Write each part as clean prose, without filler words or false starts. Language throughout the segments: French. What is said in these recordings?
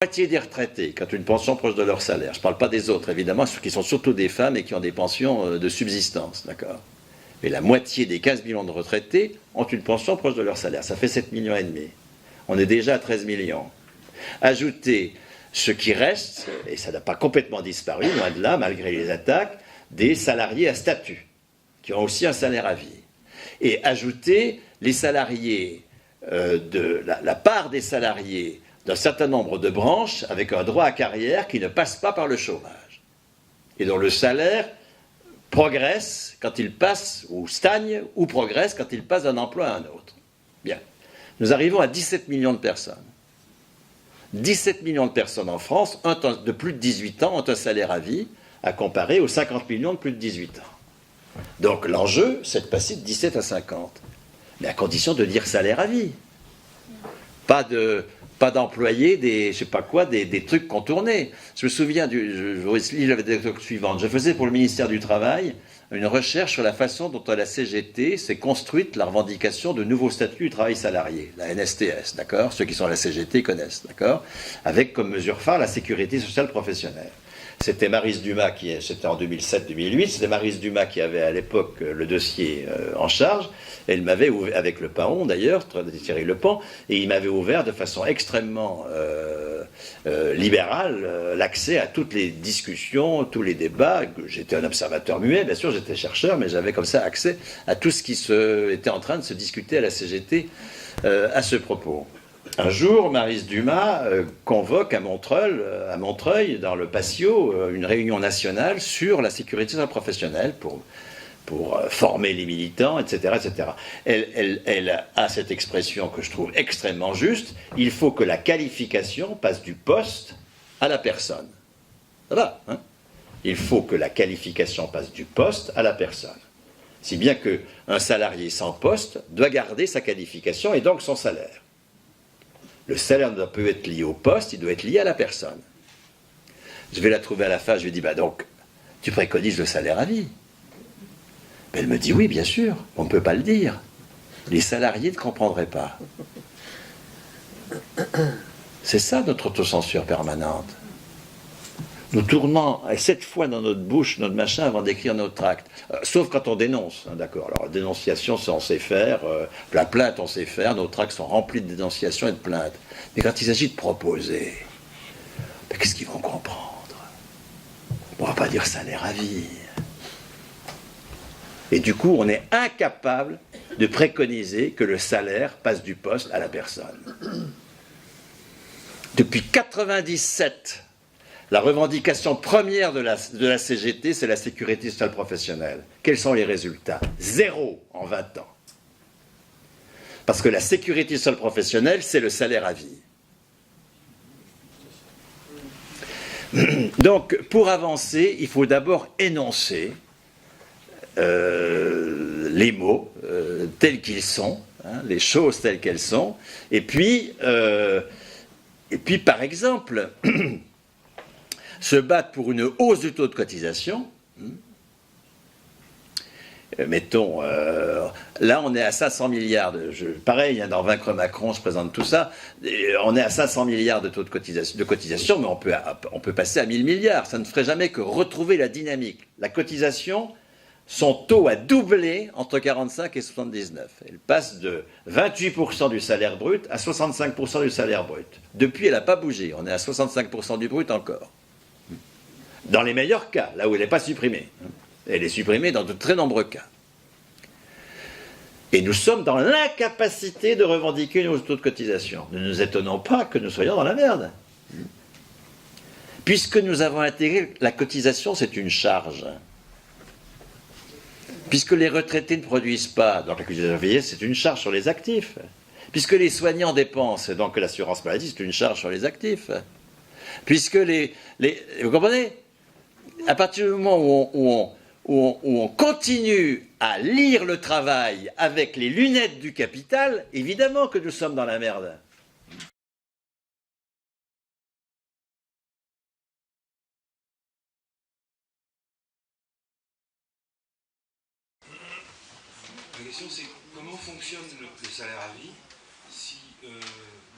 moitié des retraités qui ont une pension proche de leur salaire. Je ne parle pas des autres, évidemment, ceux qui sont surtout des femmes et qui ont des pensions de subsistance, d'accord. Mais la moitié des 15 millions de retraités ont une pension proche de leur salaire. Ça fait 7,5 millions. On est déjà à 13 millions. Ajoutez ce qui reste, et ça n'a pas complètement disparu, loin de là, malgré les attaques, des salariés à statut, qui ont aussi un salaire à vie. Et ajoutez les salariés, la part des salariés d'un certain nombre de branches avec un droit à carrière qui ne passe pas par le chômage et dont le salaire progresse quand il passe, ou stagne, ou progresse quand il passe d'un emploi à un autre. Bien. Nous arrivons à 17 millions de personnes. 17 millions de personnes en France de plus de 18 ans ont un salaire à vie à comparer aux 50 millions de plus de 18 ans. Donc l'enjeu, c'est de passer de 17 à 50. Mais à condition de dire salaire à vie. Pas d'employer des trucs contournés. Je me souviens, je vous lis l'anecdote suivante. Je faisais pour le ministère du Travail une recherche sur la façon dont à la CGT s'est construite la revendication de nouveaux statuts du travail salarié, la NSTS, d'accord. Ceux qui sont à la CGT connaissent, d'accord. Avec comme mesure phare la sécurité sociale professionnelle. C'était Maryse Dumas, c'était en 2007-2008, c'était Maryse Dumas qui avait à l'époque le dossier en charge. Elle m'avait ouvert, avec Le Paon d'ailleurs, Thierry Le Paon, et il m'avait ouvert de façon extrêmement libérale l'accès à toutes les discussions, tous les débats. J'étais un observateur muet, bien sûr, j'étais chercheur, mais j'avais comme ça accès à tout ce qui était en train de se discuter à la CGT à ce propos. Un jour, Maryse Dumas convoque à Montreuil, dans le patio, une réunion nationale sur la sécurité sociale professionnelle pour former les militants, etc. etc. Elle a cette expression que je trouve extrêmement juste. Il faut que la qualification passe du poste à la personne. Ça va, hein? Il faut que la qualification passe du poste à la personne. Si bien qu'un salarié sans poste doit garder sa qualification et donc son salaire. Le salaire ne peut être lié au poste, il doit être lié à la personne. Je vais la trouver à la fin, je lui dis, bah donc, tu préconises le salaire à vie. Elle me dit, oui, bien sûr, on ne peut pas le dire. Les salariés ne comprendraient pas. C'est ça notre autocensure permanente. Nous tournons 7 fois dans notre bouche, notre machin, avant d'écrire notre tract. Sauf quand on dénonce, hein, d'accord. Alors, la dénonciation, ça on sait faire. La plainte, on sait faire. Nos tracts sont remplis de dénonciations et de plaintes. Mais quand il s'agit de proposer, ben, qu'est-ce qu'ils vont comprendre? On ne va pas dire salaire à vie. Et du coup, on est incapable de préconiser que le salaire passe du poste à la personne. Depuis 1997, la revendication première de la CGT, c'est la sécurité sociale professionnelle. Quels sont les résultats? 0 en 20 ans. Parce que la sécurité sociale professionnelle, c'est le salaire à vie. Donc, pour avancer, il faut d'abord énoncer les mots tels qu'ils sont, hein, les choses telles qu'elles sont, et puis par exemple, se battre pour une hausse du taux de cotisation. Mettons, là on est à 500 milliards, pareil, hein, dans Vaincre Macron, je présente tout ça, on est à 500 milliards de taux de cotisation, mais on peut passer à 1000 milliards, ça ne ferait jamais que retrouver la dynamique. La cotisation, son taux a doublé entre 45 et 79. Elle passe de 28% du salaire brut à 65% du salaire brut. Depuis, elle n'a pas bougé, on est à 65% du brut encore. Dans les meilleurs cas, là où elle n'est pas supprimée. Elle est supprimée dans de très nombreux cas. Et nous sommes dans l'incapacité de revendiquer une hausse de taux de cotisation. Ne nous étonnons pas que nous soyons dans la merde. Puisque nous avons intégré la cotisation, c'est une charge. Puisque les retraités ne produisent pas, donc la cotisation vieillesse, c'est une charge sur les actifs. Puisque les soignants dépensent, donc l'assurance maladie, c'est une charge sur les actifs. Puisque vous comprenez? À partir du moment où on continue à lire le travail avec les lunettes du capital, évidemment que nous sommes dans la merde. La question c'est comment fonctionne le salaire à vie si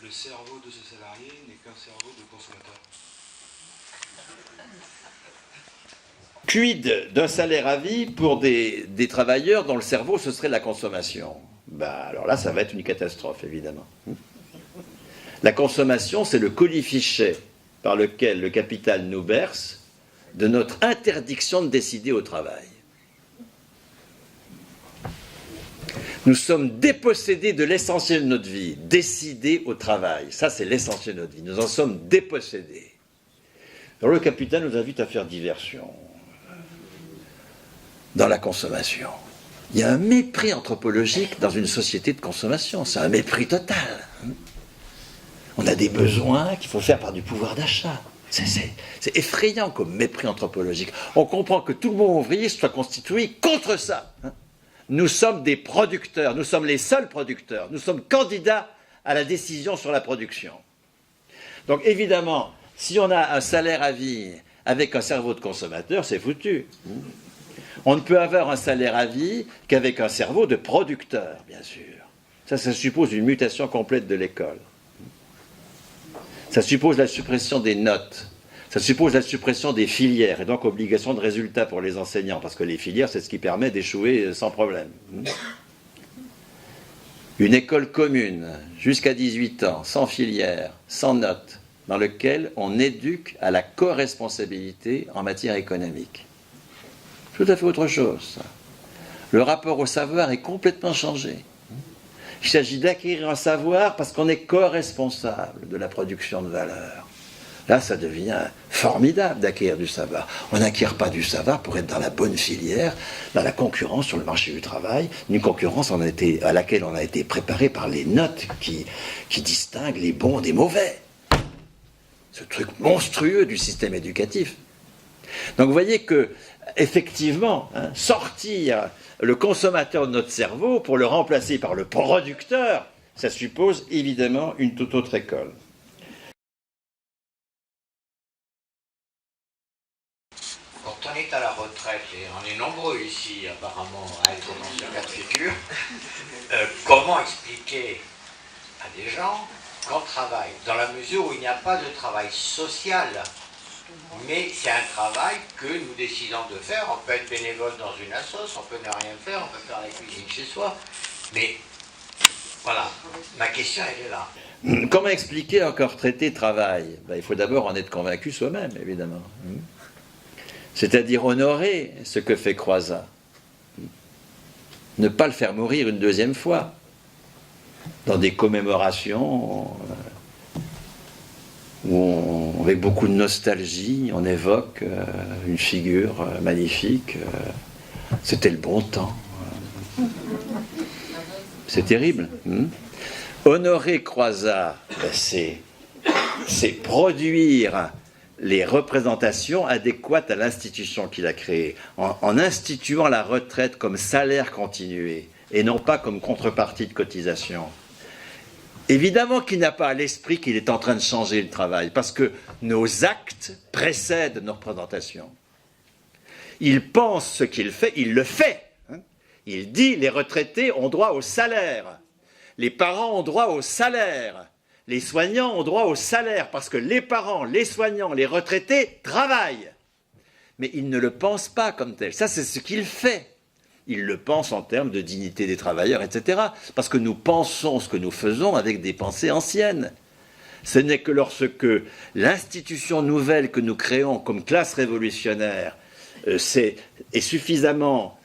le cerveau de ce salarié n'est qu'un cerveau de consommateur. Quid d'un salaire à vie pour des travailleurs dont le cerveau, ce serait la consommation? Alors là, ça va être une catastrophe, évidemment. La consommation, c'est le colifichet par lequel le capital nous berce de notre interdiction de décider au travail. Nous sommes dépossédés de l'essentiel de notre vie, décider au travail. Ça, c'est l'essentiel de notre vie. Nous en sommes dépossédés. Alors le capital nous invite à faire diversion dans la consommation. Il y a un mépris anthropologique dans une société de consommation. C'est un mépris total. On a des besoins qu'il faut faire par du pouvoir d'achat. C'est effrayant comme mépris anthropologique. On comprend que tout le monde ouvrier soit constitué contre ça. Nous sommes des producteurs, nous sommes les seuls producteurs. Nous sommes candidats à la décision sur la production. Donc évidemment, si on a un salaire à vie avec un cerveau de consommateur, c'est foutu. On ne peut avoir un salaire à vie qu'avec un cerveau de producteur, bien sûr. Ça suppose une mutation complète de l'école. Ça suppose la suppression des notes. Ça suppose la suppression des filières et donc obligation de résultats pour les enseignants, parce que les filières, c'est ce qui permet d'échouer sans problème. Une école commune, jusqu'à 18 ans, sans filière, sans notes, dans lequel on éduque à la co-responsabilité en matière économique. Tout à fait autre chose. Le rapport au savoir est complètement changé. Il s'agit d'acquérir un savoir parce qu'on est co-responsable de la production de valeur. Là, ça devient formidable d'acquérir du savoir. On n'acquiert pas du savoir pour être dans la bonne filière, dans la concurrence sur le marché du travail, une concurrence à laquelle on a été préparé par les notes qui distinguent les bons des mauvais. Ce truc monstrueux du système éducatif. Donc vous voyez que, effectivement, sortir le consommateur de notre cerveau pour le remplacer par le producteur, ça suppose évidemment une toute autre école. Quand on est à la retraite, et on est nombreux ici apparemment à être dans ce cas de figure, comment expliquer à des gens qu'on travaille, dans la mesure où il n'y a pas de travail social, mais c'est un travail que nous décidons de faire. On peut être bénévole dans une assoce, on peut ne rien faire, on peut faire la cuisine chez soi, mais voilà, ma question elle est là. Comment expliquer un corps traité travail? Il faut d'abord en être convaincu soi-même, évidemment. C'est-à-dire honorer ce que fait Croizat. Ne pas le faire mourir une deuxième fois, dans des commémorations où avec beaucoup de nostalgie, on évoque une figure magnifique. C'était le bon temps. C'est terrible. Honorer Croizat, c'est produire les représentations adéquates à l'institution qu'il a créée, en instituant la retraite comme salaire continué, et non pas comme contrepartie de cotisation. Évidemment qu'il n'a pas à l'esprit qu'il est en train de changer le travail, parce que nos actes précèdent nos représentations. Il pense ce qu'il fait, il le fait. Il dit les retraités ont droit au salaire, les parents ont droit au salaire, les soignants ont droit au salaire, parce que les parents, les soignants, les retraités travaillent. Mais il ne le pense pas comme tel. Ça, c'est ce qu'il fait. Il le pense en termes de dignité des travailleurs, etc. Parce que nous pensons ce que nous faisons avec des pensées anciennes. Ce n'est que lorsque l'institution nouvelle que nous créons comme classe révolutionnaire est suffisamment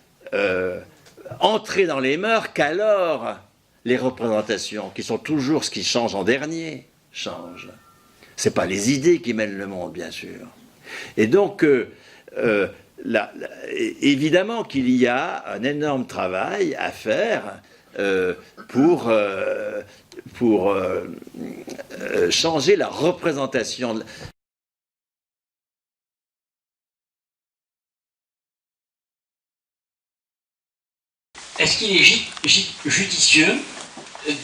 entrée dans les mœurs qu'alors les représentations, qui sont toujours ce qui change en dernier, changent. Ce n'est pas les idées qui mènent le monde, bien sûr. Et donc, évidemment qu'il y a un énorme travail à faire pour changer la représentation. Est-ce qu'il est judicieux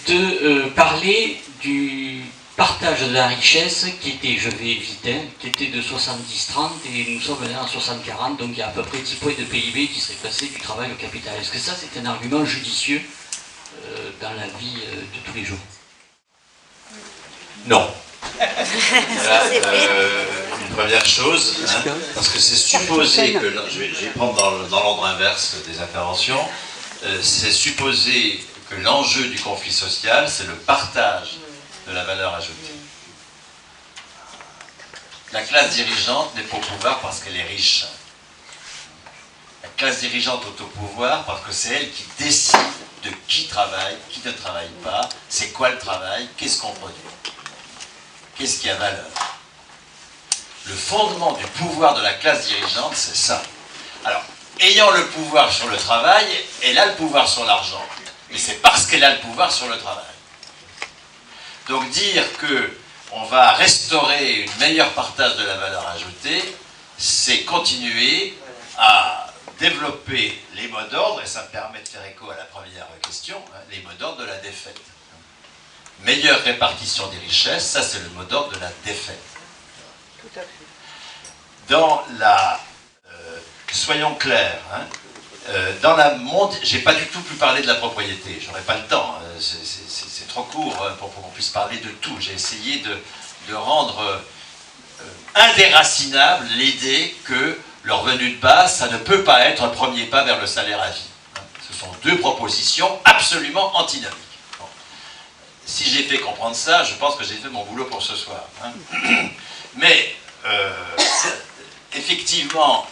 de parler du partage de la richesse qui était, je vais vite, qui était de 70-30 et nous sommes là en 60-40, donc il y a à peu près 10 points de PIB qui seraient passés du travail au capital. Est-ce que ça c'est un argument judicieux dans la vie de tous les jours? Non. Voilà, une première chose, hein, parce que c'est supposé que, je vais prendre dans l'ordre inverse des interventions, c'est supposé que l'enjeu du conflit social, c'est le partage de la valeur ajoutée. La classe dirigeante n'est pas au pouvoir parce qu'elle est riche. La classe dirigeante est au pouvoir parce que c'est elle qui décide de qui travaille, qui ne travaille pas, c'est quoi le travail, qu'est-ce qu'on produit, qu'est-ce qui a valeur. Le fondement du pouvoir de la classe dirigeante, c'est ça. Alors, ayant le pouvoir sur le travail, elle a le pouvoir sur l'argent. Mais c'est parce qu'elle a le pouvoir sur le travail. Donc dire qu'on va restaurer une meilleure partage de la valeur ajoutée, c'est continuer à développer les mots d'ordre, et ça me permet de faire écho à la première question, hein, les mots d'ordre de la défaite. Meilleure répartition des richesses, ça c'est le mot d'ordre de la défaite. Tout à fait. Dans la... soyons clairs, hein, dans la monde, j'ai pas du tout pu parler de la propriété, j'aurais pas le temps, hein, c'est trop court hein, pour qu'on puisse parler de tout. J'ai essayé de rendre indéracinable l'idée que le revenu de base, ça ne peut pas être un premier pas vers le salaire à vie. Hein. Ce sont deux propositions absolument antinomiques. Bon. Si j'ai fait comprendre ça, je pense que j'ai fait mon boulot pour ce soir. Hein. Mais, effectivement,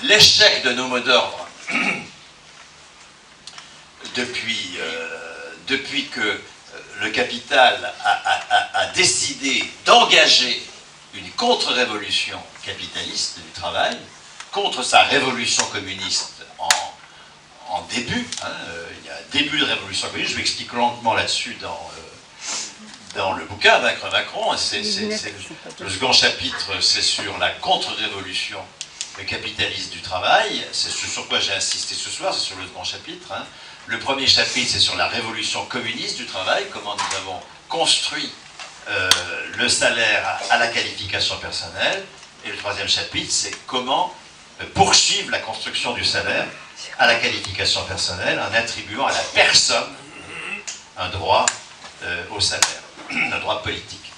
l'échec de nos mots d'ordre, depuis que le capital a décidé d'engager une contre-révolution capitaliste du travail, contre sa révolution communiste en début, hein, il y a un début de révolution communiste, je m'explique longuement là-dessus dans le bouquin Vaincre Macron, le second chapitre, c'est sur la contre-révolution capitaliste du travail, c'est ce sur quoi j'ai insisté ce soir, c'est sur le second chapitre. Hein. Le premier chapitre, c'est sur la révolution communiste du travail, comment nous avons construit le salaire à la qualification personnelle, et le troisième chapitre, c'est comment poursuivre la construction du salaire à la qualification personnelle en attribuant à la personne un droit au salaire, un droit politique.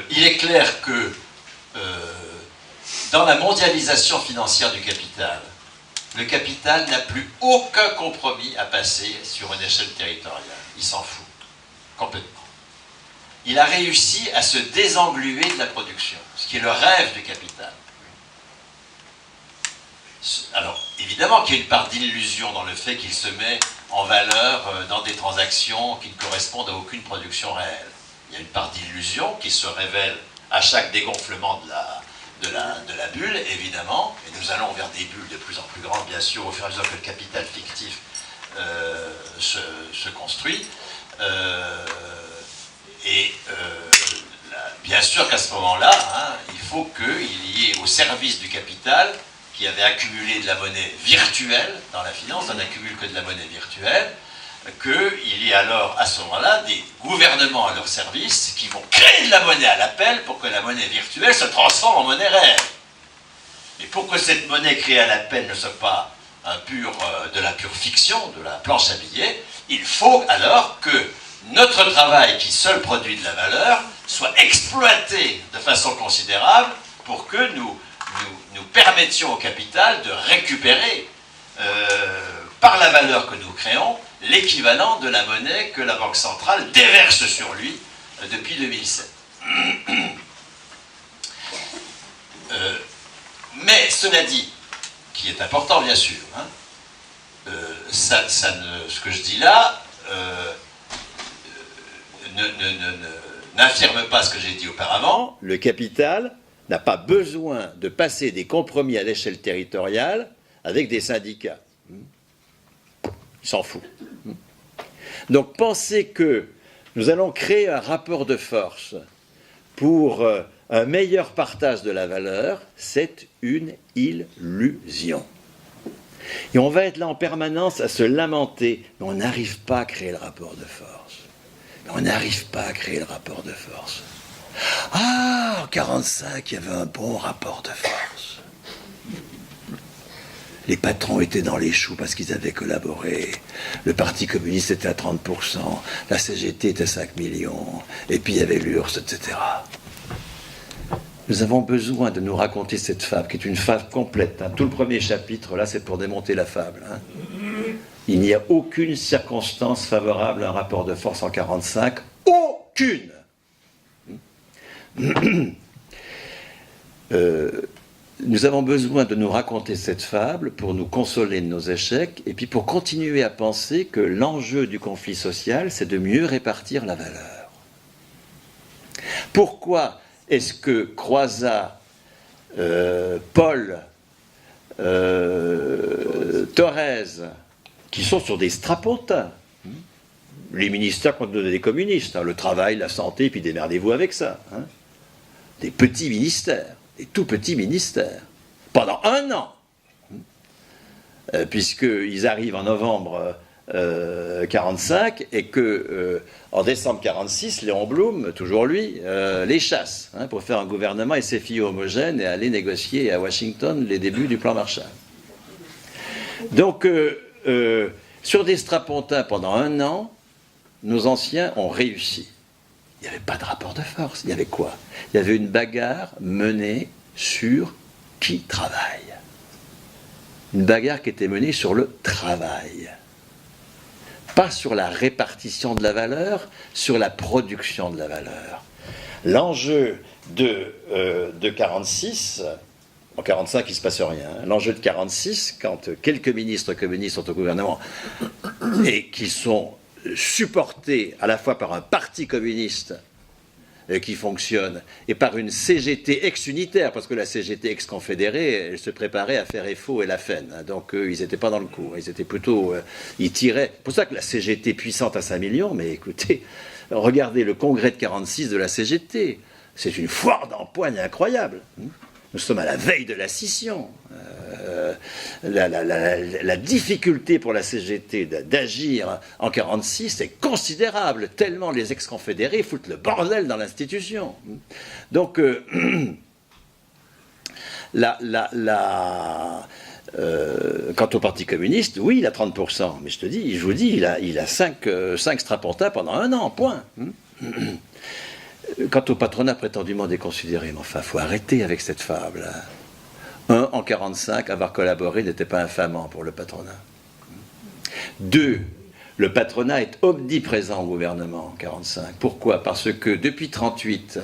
Il est clair que dans la mondialisation financière du capital, le capital n'a plus aucun compromis à passer sur une échelle territoriale. Il s'en fout, complètement. Il a réussi à se désengluer de la production, ce qui est le rêve du capital. Alors, évidemment qu'il y a une part d'illusion dans le fait qu'il se met en valeur dans des transactions qui ne correspondent à aucune production réelle. Il y a une part d'illusion qui se révèle à chaque dégonflement de la bulle, évidemment, et nous allons vers des bulles de plus en plus grandes, bien sûr, au fur et à mesure que le capital fictif se construit. Bien sûr qu'à ce moment-là, hein, il faut qu'il y ait au service du capital, qui avait accumulé de la monnaie virtuelle dans la finance, on n'accumule que de la monnaie virtuelle, qu'il y ait alors à ce moment-là des gouvernements à leur service qui vont créer de la monnaie à l'appel pour que la monnaie virtuelle se transforme en monnaie réelle. Mais pour que cette monnaie créée à l'appel ne soit pas de la pure fiction, de la planche à billets, il faut alors que notre travail qui seul produit de la valeur soit exploité de façon considérable pour que nous permettions au capital de récupérer par la valeur que nous créons l'équivalent de la monnaie que la Banque centrale déverse sur lui depuis 2007. Mais cela dit, qui est important bien sûr, hein, ce que je dis là n'affirme pas ce que j'ai dit auparavant. Le capital n'a pas besoin de passer des compromis à l'échelle territoriale avec des syndicats. Il s'en fout. Donc penser que nous allons créer un rapport de force pour un meilleur partage de la valeur, c'est une illusion. Et on va être là en permanence à se lamenter, mais on n'arrive pas à créer le rapport de force. On n'arrive pas à créer le rapport de force. Ah, en 1945, il y avait un bon rapport de force. Les patrons étaient dans les choux parce qu'ils avaient collaboré. Le Parti communiste était à 30%, la CGT était à 5 millions, et puis il y avait l'URSS, etc. Nous avons besoin de nous raconter cette fable, qui est une fable complète. Tout le premier chapitre, là, c'est pour démonter la fable. Il n'y a aucune circonstance favorable à un rapport de force en 1945. Aucune. Nous avons besoin de nous raconter cette fable pour nous consoler de nos échecs et puis pour continuer à penser que l'enjeu du conflit social, c'est de mieux répartir la valeur. Pourquoi est-ce que Croizat, Paul, Thorez, qui sont sur des strapontins, les ministères qu'on donnait des communistes, le travail, la santé, puis démerdez-vous avec ça, des petits ministères, des tout petits ministères, pendant 1 an, puisqu'ils arrivent en novembre 45 et que en décembre 46, Léon Blum, toujours lui, les chasse pour faire un gouvernement SFI homogène et aller négocier à Washington les débuts du plan Marshall. Donc, sur des strapontins pendant 1 an, nos anciens ont réussi. Il n'y avait pas de rapport de force. Il y avait quoi? Il y avait une bagarre menée sur qui travaille. Une bagarre qui était menée sur le travail. Pas sur la répartition de la valeur, sur la production de la valeur. L'enjeu de 46, en 45 il ne se passe rien, l'enjeu de 46, quand quelques ministres communistes sont au gouvernement et qui sont supportés à la fois par un parti communiste qui fonctionne et par une CGT ex-unitaire, parce que la CGT ex-confédérée, elle se préparait à faire EFO et la FEN. Donc ils n'étaient pas dans le coup, ils étaient plutôt... ils tiraient... C'est pour ça que la CGT puissante à 5 millions, mais écoutez, regardez le congrès de 46 de la CGT, c'est une foire d'empoigne incroyable. Nous sommes à la veille de la scission. La difficulté pour la CGT d'agir en 1946 est considérable, tellement les ex-confédérés foutent le bordel dans l'institution. Donc, quant au Parti communiste, oui, il a 30%, mais je vous dis, il a 5 strapontins pendant 1 an, point. Quant au patronat prétendument déconsidéré, mais enfin, il faut arrêter avec cette fable. En 1945, avoir collaboré n'était pas infamant pour le patronat. 2, le patronat est omniprésent au gouvernement en 1945. Pourquoi? Parce que depuis 1938,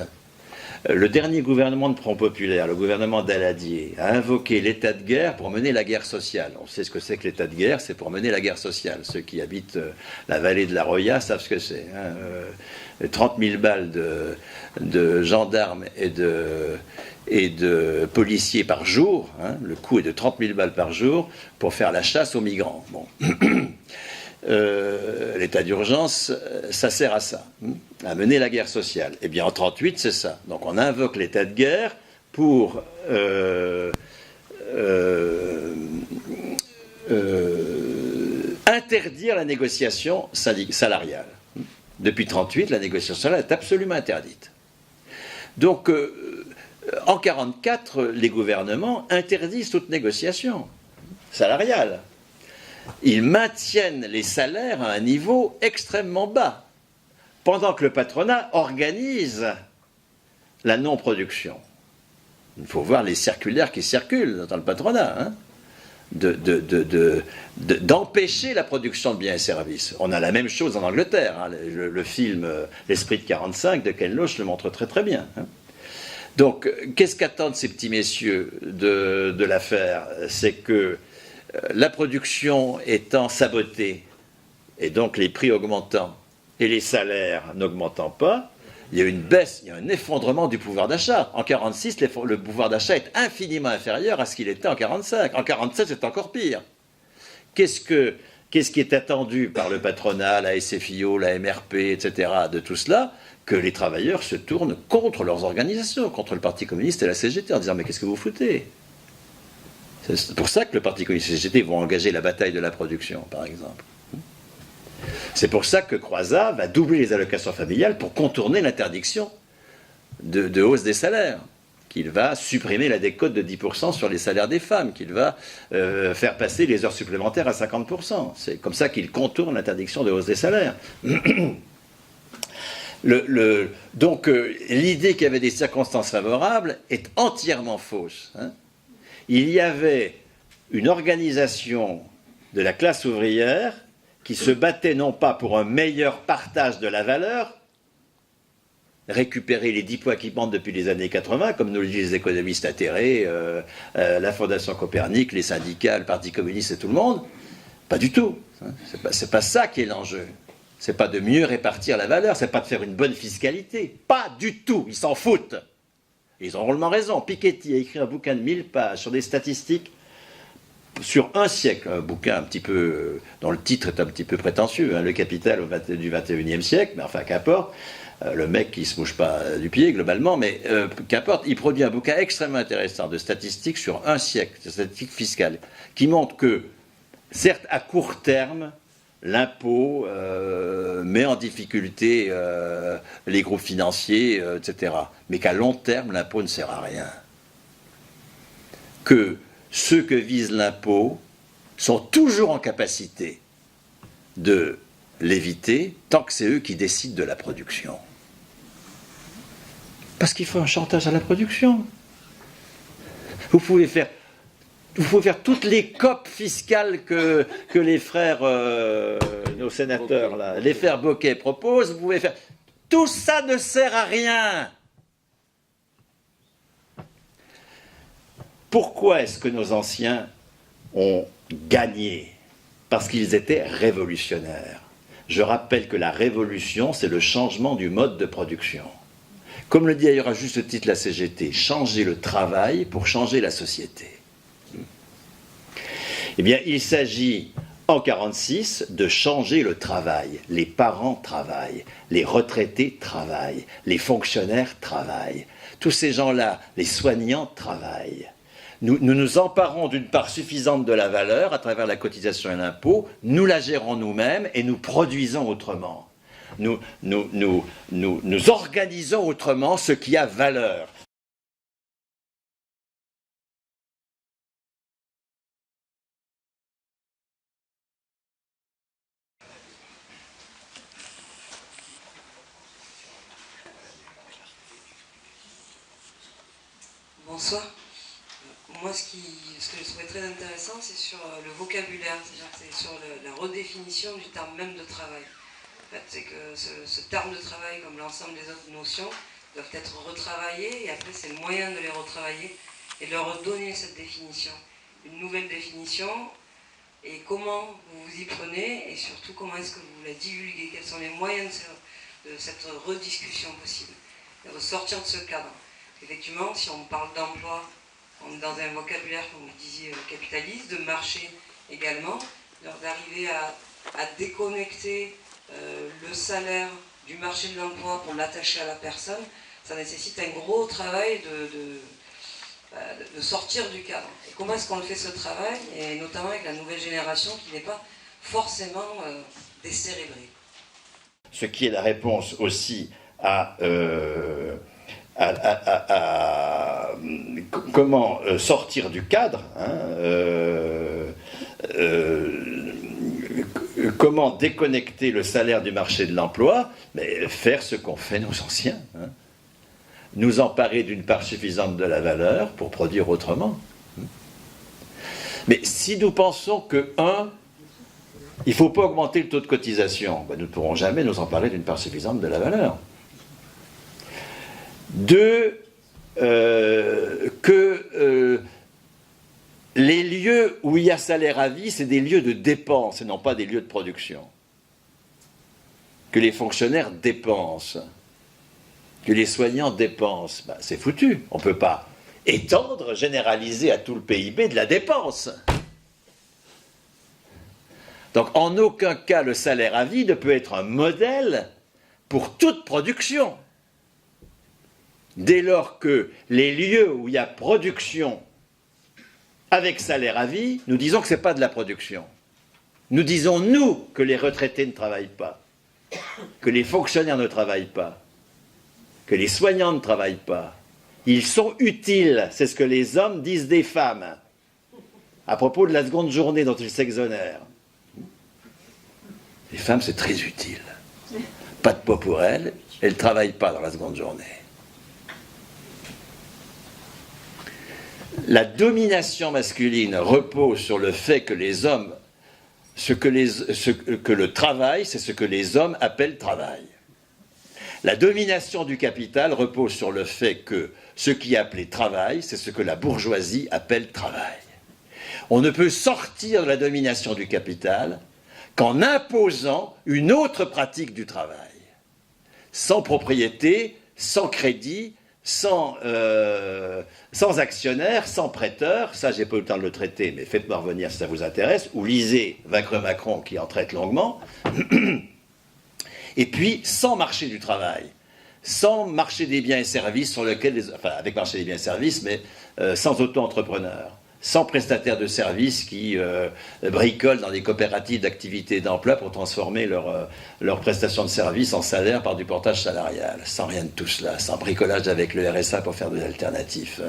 le dernier gouvernement de Front Populaire, le gouvernement Daladier, a invoqué l'état de guerre pour mener la guerre sociale. On sait ce que c'est que l'état de guerre, c'est pour mener la guerre sociale. Ceux qui habitent la vallée de la Roya savent ce que c'est. 30 000 balles de gendarmes et de policiers par jour, le coût est de 30 000 balles par jour, pour faire la chasse aux migrants. Bon. L'état d'urgence, ça sert à ça, à mener la guerre sociale. Eh bien, en 1938, c'est ça. Donc, on invoque l'état de guerre pour interdire la négociation salariale. Depuis 1938, la négociation salariale est absolument interdite. Donc, en 1944, les gouvernements interdisent toute négociation salariale. Ils maintiennent les salaires à un niveau extrêmement bas, pendant que le patronat organise la non-production. Il faut voir les circulaires qui circulent dans le patronat, d'empêcher la production de biens et services. On a la même chose en Angleterre. Le film L'Esprit de 45 de Ken Loach le montre très très bien. Donc, qu'est-ce qu'attendent ces petits messieurs de l'affaire? C'est que la production étant sabotée, et donc les prix augmentant, et les salaires n'augmentant pas, il y a une baisse, il y a un effondrement du pouvoir d'achat. En 1946, le pouvoir d'achat est infiniment inférieur à ce qu'il était en 1945. En 1947, c'est encore pire. Qu'est-ce qui est attendu par le patronat, la SFIO, la MRP, etc., de tout cela? Que les travailleurs se tournent contre leurs organisations, contre le Parti communiste et la CGT, en disant « mais qu'est-ce que vous foutez ?» C'est pour ça que le Parti communiste et la CGT vont engager la bataille de la production, par exemple. C'est pour ça que Croizat va doubler les allocations familiales pour contourner l'interdiction de hausse des salaires, qu'il va supprimer la décote de 10% sur les salaires des femmes, qu'il va faire passer les heures supplémentaires à 50%. C'est comme ça qu'il contourne l'interdiction de hausse des salaires. Donc l'idée qu'il y avait des circonstances favorables est entièrement fausse. Hein. Il y avait une organisation de la classe ouvrière qui se battait non pas pour un meilleur partage de la valeur, récupérer les 10 points qui manquent depuis les années 80, comme nous le disent les économistes atterrés, la Fondation Copernic, les syndicats, le Parti communiste et tout le monde. Pas du tout. Hein. C'est pas ça qui est l'enjeu. C'est pas de mieux répartir la valeur, c'est pas de faire une bonne fiscalité. Pas du tout. Ils s'en foutent. Ils ont drôlement raison. Piketty a écrit un bouquin de 1000 pages sur des statistiques sur un siècle, un bouquin un petit peu, dont le titre est un petit peu prétentieux, hein, Le Capital du 21e siècle, mais enfin qu'importe, le mec qui se mouche pas du pied globalement, mais qu'importe, il produit un bouquin extrêmement intéressant de statistiques sur un siècle, de statistiques fiscales, qui montre que, certes à court terme, l'impôt met en difficulté les groupes financiers, etc., mais qu'à long terme, l'impôt ne sert à rien. Que ceux que vise l'impôt sont toujours en capacité de l'éviter tant que c'est eux qui décident de la production. Parce qu'il faut un chantage à la production. Vous pouvez faire toutes les copes fiscales que les frères, nos sénateurs, là, les frères Bocquet proposent, vous pouvez faire. Tout ça ne sert à rien. Pourquoi est-ce que nos anciens ont gagné? Parce qu'ils étaient révolutionnaires. Je rappelle que la révolution, c'est le changement du mode de production. Comme le dit d'ailleurs à juste titre la CGT, changer le travail pour changer la société. Eh bien, il s'agit, en 1946, de changer le travail. Les parents travaillent, les retraités travaillent, les fonctionnaires travaillent. Tous ces gens-là, les soignants travaillent. Nous nous emparons d'une part suffisante de la valeur à travers la cotisation et l'impôt, nous la gérons nous-mêmes et nous produisons autrement. Nous organisons autrement ce qui a valeur. Bonsoir. Moi, ce que je trouvais très intéressant, c'est sur le vocabulaire, c'est-à-dire que c'est sur la redéfinition du terme même de travail. En fait, c'est que ce terme de travail, comme l'ensemble des autres notions, doivent être retravaillés, et après, c'est le moyen de les retravailler et de leur redonner cette définition. Une nouvelle définition, et comment vous vous y prenez, et surtout comment est-ce que vous la divulguez, quels sont les moyens de cette rediscussion possible, de sortir de ce cadre. Effectivement, si on parle d'emploi, on est dans un vocabulaire, comme vous disiez, capitaliste, de marché également, d'arriver à déconnecter le salaire du marché de l'emploi pour l'attacher à la personne, ça nécessite un gros travail de sortir du cadre. Et comment est-ce qu'on le fait ce travail, et notamment avec la nouvelle génération qui n'est pas forcément décérébrée. Ce qui est la réponse aussi à comment sortir du cadre, comment déconnecter le salaire du marché de l'emploi, mais faire ce qu'ont fait nos anciens, nous emparer d'une part suffisante de la valeur pour produire autrement. Mais si nous pensons que, il ne faut pas augmenter le taux de cotisation, nous ne pourrons jamais nous emparer d'une part suffisante de la valeur. 2, que les lieux où il y a salaire à vie, c'est des lieux de dépenses et non pas des lieux de production. Que les fonctionnaires dépensent, que les soignants dépensent, c'est foutu. On ne peut pas étendre, généraliser à tout le PIB de la dépense. Donc en aucun cas le salaire à vie ne peut être un modèle pour toute production. Dès lors que les lieux où il y a production avec salaire à vie, nous disons que ce n'est pas de la production. Nous disons, nous, que les retraités ne travaillent pas, que les fonctionnaires ne travaillent pas, que les soignants ne travaillent pas, Ils sont utiles, c'est ce que les hommes disent des femmes, à propos de la seconde journée dont ils s'exonèrent. Les femmes, c'est très utile. Pas de poids pour elles ne travaillent pas dans la seconde journée. La domination masculine repose sur le fait que les hommes, que le travail, c'est ce que les hommes appellent travail. La domination du capital repose sur le fait que ce qui est appelé travail, c'est ce que la bourgeoisie appelle travail. On ne peut sortir de la domination du capital qu'en imposant une autre pratique du travail. Sans propriété, sans crédit, sans actionnaire, sans prêteur, ça j'ai pas eu le temps de le traiter, mais faites-moi revenir si ça vous intéresse, ou lisez Vaincre Macron qui en traite longuement, et puis sans marché du travail, sans marché des biens et services sur lequel, enfin avec marché des biens et services, mais sans auto-entrepreneurs, sans prestataires de services qui bricolent dans des coopératives d'activité et d'emploi pour transformer leurs prestations de services en salaire par du portage salarial. Sans rien de tout cela, sans bricolage avec le RSA pour faire des alternatifs.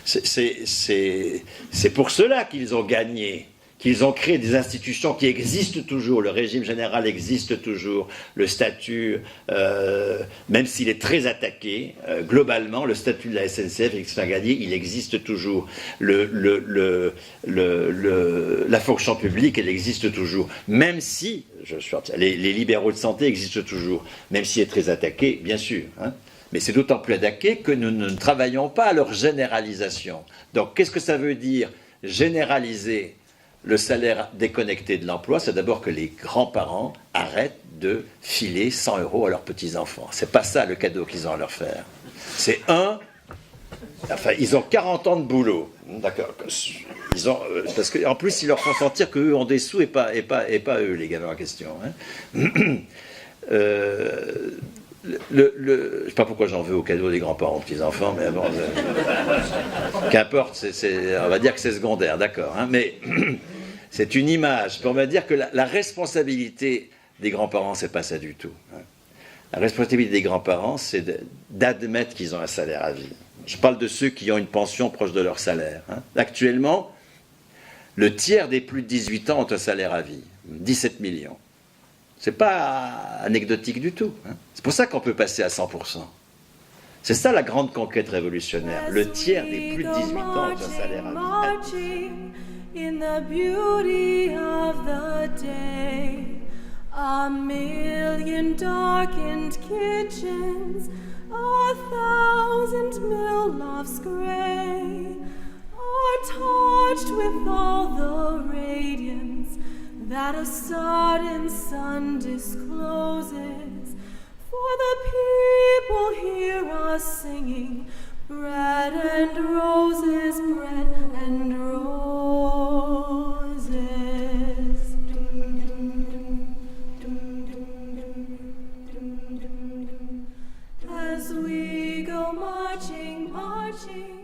C'est pour cela qu'ils ont gagné, qu'ils ont créé des institutions qui existent toujours. Le régime général existe toujours. Le statut, même s'il est très attaqué, globalement, le statut de la SNCF et gagné, il existe toujours. La fonction publique, elle existe toujours. Même si, les libéraux de santé existent toujours, même s'il est très attaqué, bien sûr. Hein. Mais c'est d'autant plus attaqué que nous ne travaillons pas à leur généralisation. Donc, qu'est-ce que ça veut dire généraliser le salaire déconnecté de l'emploi? C'est d'abord que les grands-parents arrêtent de filer 100 € à leurs petits-enfants. C'est pas ça le cadeau qu'ils ont à leur faire. C'est ils ont 40 ans de boulot. D'accord. Parce qu'en plus, ils leur font sentir qu'eux ont des sous et pas eux, les gamins en question. Hein. Je ne sais pas pourquoi j'en veux au cadeau des grands-parents aux petits-enfants, mais bon, qu'importe, on va dire que c'est secondaire, d'accord. Hein, mais c'est une image. On va dire que la responsabilité des grands-parents, c'est pas ça du tout. Hein. La responsabilité des grands-parents, c'est d'admettre qu'ils ont un salaire à vie. Je parle de ceux qui ont une pension proche de leur salaire. Hein. Actuellement, le tiers des plus de 18 ans ont un salaire à vie, 17 millions. C'est pas anecdotique du tout. Hein. C'est pour ça qu'on peut passer à 100%. C'est ça la grande conquête révolutionnaire. Le tiers des plus de 18 ans ont un salaire à vie. In the beauty of the day, a million darkened kitchens, 1,000 mill lofts gray, are touched with all the radiance that a sudden sun discloses. For the people hear us singing, bread and roses, bread and roses. As we go marching, marching.